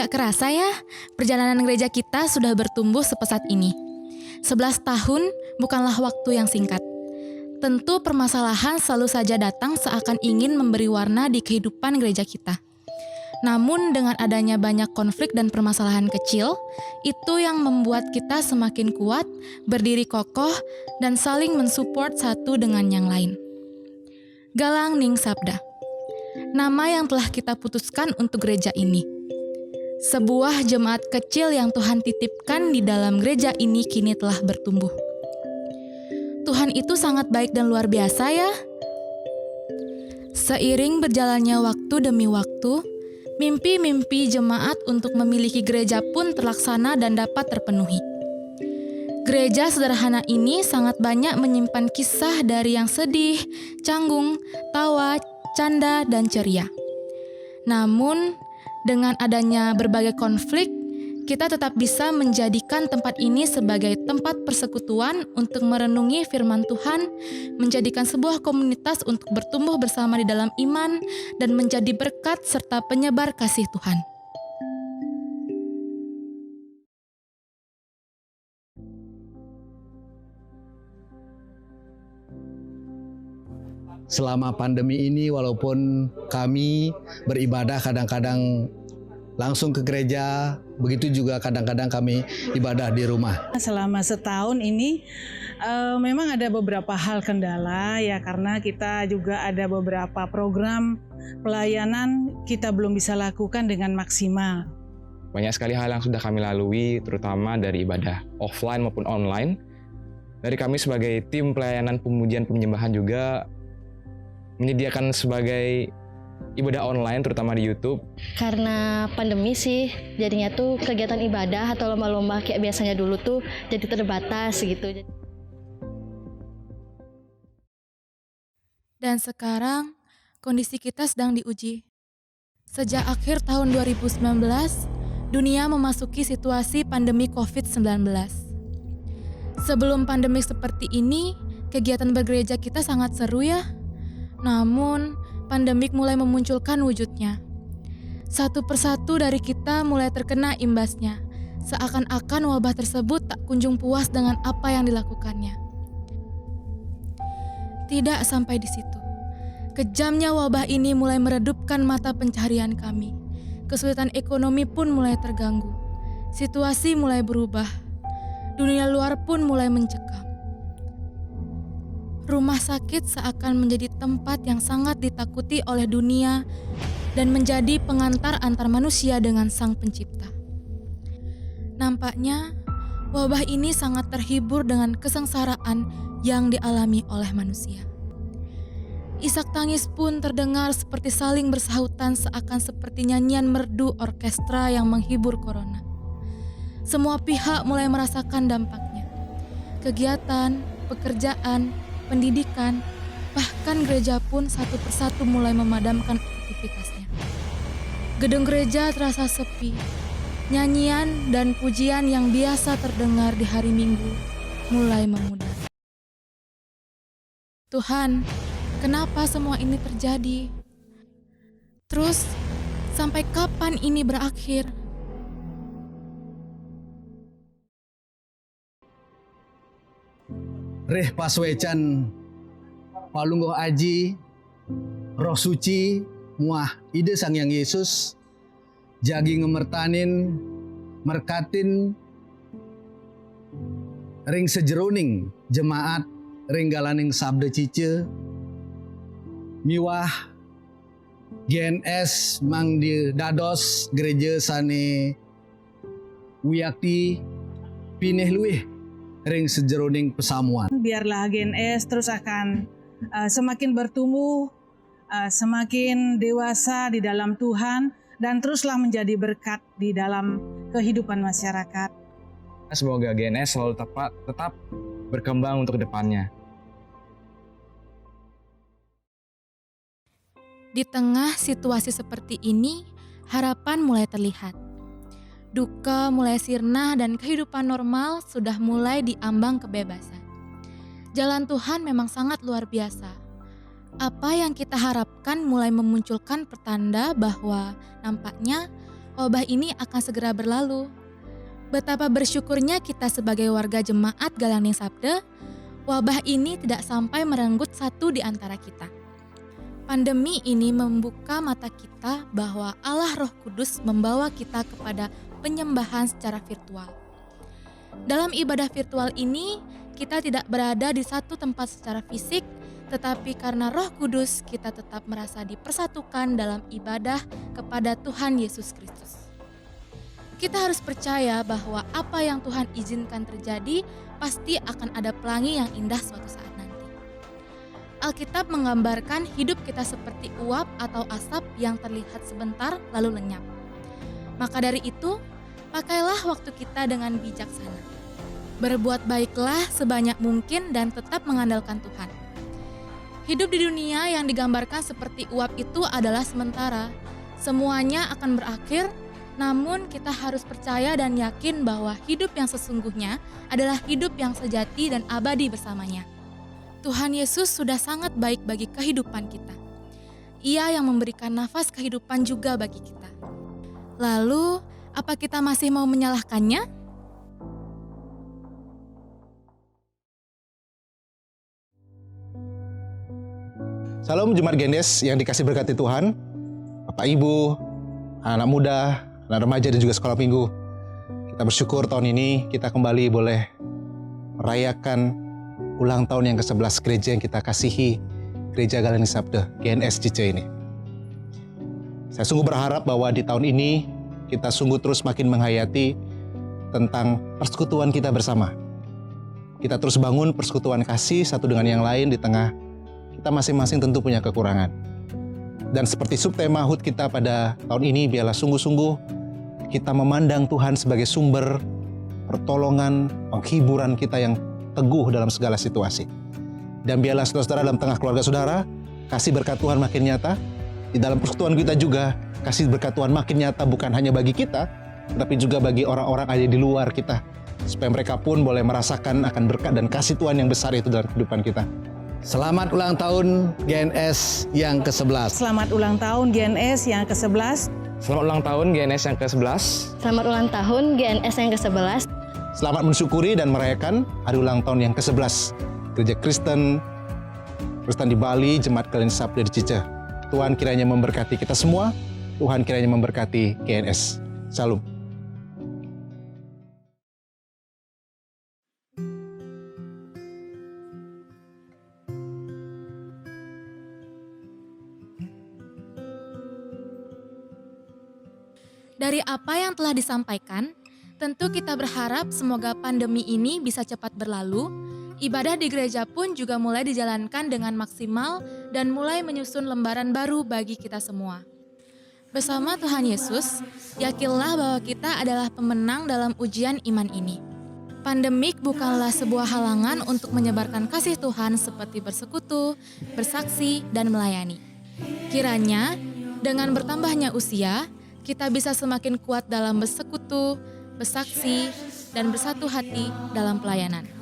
Gak kerasa ya, perjalanan gereja kita sudah bertumbuh sepesat ini. 11 tahun bukanlah waktu yang singkat. Tentu permasalahan selalu saja datang seakan ingin memberi warna di kehidupan gereja kita. Namun dengan adanya banyak konflik dan permasalahan kecil, itu yang membuat kita semakin kuat, berdiri kokoh, dan saling mensupport satu dengan yang lain. Galang Ning Sabda, nama yang telah kita putuskan untuk gereja ini. Sebuah jemaat kecil yang Tuhan titipkan di dalam gereja ini kini telah bertumbuh. Tuhan itu sangat baik dan luar biasa ya. Seiring berjalannya waktu demi waktu, mimpi-mimpi jemaat untuk memiliki gereja pun terlaksana dan dapat terpenuhi. Gereja sederhana ini sangat banyak menyimpan kisah dari yang sedih, canggung, tawa, canda, dan ceria. Namun, dengan adanya berbagai konflik, kita tetap bisa menjadikan tempat ini sebagai tempat persekutuan untuk merenungi firman Tuhan, menjadikan sebuah komunitas untuk bertumbuh bersama di dalam iman, dan menjadi berkat serta penyebar kasih Tuhan. Selama pandemi ini, walaupun kami beribadah kadang-kadang langsung ke gereja, begitu juga kadang-kadang kami ibadah di rumah. Selama setahun ini memang ada beberapa hal kendala ya, karena kita juga ada beberapa program pelayanan kita belum bisa lakukan dengan maksimal. Banyak sekali hal yang sudah kami lalui, terutama dari ibadah offline maupun online. Dari kami sebagai tim pelayanan pemujian penyembahan juga menyediakan sebagai ibadah online, terutama di YouTube. Karena pandemi sih, jadinya tuh kegiatan ibadah atau lomba-lomba kayak biasanya dulu tuh jadi terbatas gitu. Dan sekarang, kondisi kita sedang diuji. Sejak akhir tahun 2019, dunia memasuki situasi pandemi COVID-19. Sebelum pandemi seperti ini, kegiatan bergereja kita sangat seru ya. Namun, pandemik mulai memunculkan wujudnya. Satu persatu dari kita mulai terkena imbasnya, seakan-akan wabah tersebut tak kunjung puas dengan apa yang dilakukannya. Tidak sampai di situ. Kejamnya wabah ini mulai meredupkan mata pencaharian kami. Kesulitan ekonomi pun mulai terganggu. Situasi mulai berubah. Dunia luar pun mulai mencekam. Rumah sakit seakan menjadi tempat yang sangat ditakuti oleh dunia dan menjadi pengantar antar manusia dengan Sang Pencipta. Nampaknya, wabah ini sangat terhibur dengan kesengsaraan yang dialami oleh manusia. Isak tangis pun terdengar seperti saling bersahutan seakan seperti nyanyian merdu orkestra yang menghibur corona. Semua pihak mulai merasakan dampaknya. Kegiatan, pekerjaan, pendidikan, bahkan gereja pun satu persatu mulai memadamkan aktivitasnya. Gedung gereja terasa sepi. Nyanyian dan pujian yang biasa terdengar di hari Minggu mulai memudar. Tuhan, kenapa semua ini terjadi? Terus, sampai kapan ini berakhir? Reh paswecan palunggoh aji roh suci muah ide Sang Hyang Yesus jagi ngemertanin merkatin ring sejeroning jemaat ring galaning sabda cice miwah GNS mang di dados gereja sane wiyakti pineh luih ring sejeroning pesamuan. Biarlah GNS terus akan semakin bertumbuh, semakin dewasa di dalam Tuhan, dan teruslah menjadi berkat di dalam kehidupan masyarakat. Semoga GNS selalu tetap berkembang untuk depannya. Di tengah situasi seperti ini, harapan mulai terlihat. Duka mulai sirna dan kehidupan normal sudah mulai diambang kebebasan. Jalan Tuhan memang sangat luar biasa. Apa yang kita harapkan mulai memunculkan pertanda bahwa nampaknya wabah ini akan segera berlalu. Betapa bersyukurnya kita sebagai warga jemaat Galaning Sabda, wabah ini tidak sampai merenggut satu di antara kita. Pandemi ini membuka mata kita bahwa Allah Roh Kudus membawa kita kepada penyembahan secara virtual. Dalam ibadah virtual ini, kita tidak berada di satu tempat secara fisik, tetapi karena Roh Kudus kita tetap merasa dipersatukan dalam ibadah kepada Tuhan Yesus Kristus. Kita harus percaya bahwa apa yang Tuhan izinkan terjadi pasti akan ada pelangi yang indah suatu saat nanti. Alkitab menggambarkan hidup kita seperti uap atau asap yang terlihat sebentar lalu lenyap. Maka dari itu, pakailah waktu kita dengan bijaksana. Berbuat baiklah sebanyak mungkin dan tetap mengandalkan Tuhan. Hidup di dunia yang digambarkan seperti uap itu adalah sementara. Semuanya akan berakhir, namun kita harus percaya dan yakin bahwa hidup yang sesungguhnya adalah hidup yang sejati dan abadi bersamanya. Tuhan Yesus sudah sangat baik bagi kehidupan kita. Ia yang memberikan nafas kehidupan juga bagi kita. Lalu, apa kita masih mau menyalahkannya? Salam Jemaat GNS yang dikasih berkati Tuhan, Bapak Ibu, anak muda, anak remaja dan juga sekolah minggu. Kita bersyukur tahun ini kita kembali boleh merayakan ulang tahun yang ke-11 gereja yang kita kasihi, Gereja Galaning Sabda, GNS Cice ini. Saya sungguh berharap bahwa di tahun ini kita sungguh terus makin menghayati tentang persekutuan kita bersama. Kita terus bangun persekutuan kasih satu dengan yang lain di tengah kita masing-masing tentu punya kekurangan. Dan seperti subtema HUT kita pada tahun ini, biarlah sungguh-sungguh kita memandang Tuhan sebagai sumber pertolongan, penghiburan kita yang teguh dalam segala situasi. Dan biarlah saudara-saudara dalam tengah keluarga saudara, kasih berkat Tuhan makin nyata. Di dalam persekutuan kita juga, kasih berkat Tuhan makin nyata bukan hanya bagi kita, tetapi juga bagi orang-orang ada di luar kita. Supaya mereka pun boleh merasakan akan berkat dan kasih Tuhan yang besar itu dalam kehidupan kita. Selamat ulang tahun GNS yang ke-11. Selamat ulang tahun GNS yang ke-11. Selamat ulang tahun GNS yang ke-11. Selamat ulang tahun GNS yang ke-11. Selamat mensyukuri dan merayakan hari ulang tahun yang ke-11 Gereja Kristen di Bali, Jemaat Galaning Sabda di Cice. Tuhan kiranya memberkati kita semua, Tuhan kiranya memberkati GNS. Salam. Dari apa yang telah disampaikan, tentu kita berharap semoga pandemi ini bisa cepat berlalu, ibadah di gereja pun juga mulai dijalankan dengan maksimal dan mulai menyusun lembaran baru bagi kita semua. Bersama Tuhan Yesus, yakinlah bahwa kita adalah pemenang dalam ujian iman ini. Pandemik bukanlah sebuah halangan untuk menyebarkan kasih Tuhan seperti bersekutu, bersaksi, dan melayani. Kiranya, dengan bertambahnya usia, kita bisa semakin kuat dalam bersekutu, bersaksi, dan bersatu hati dalam pelayanan.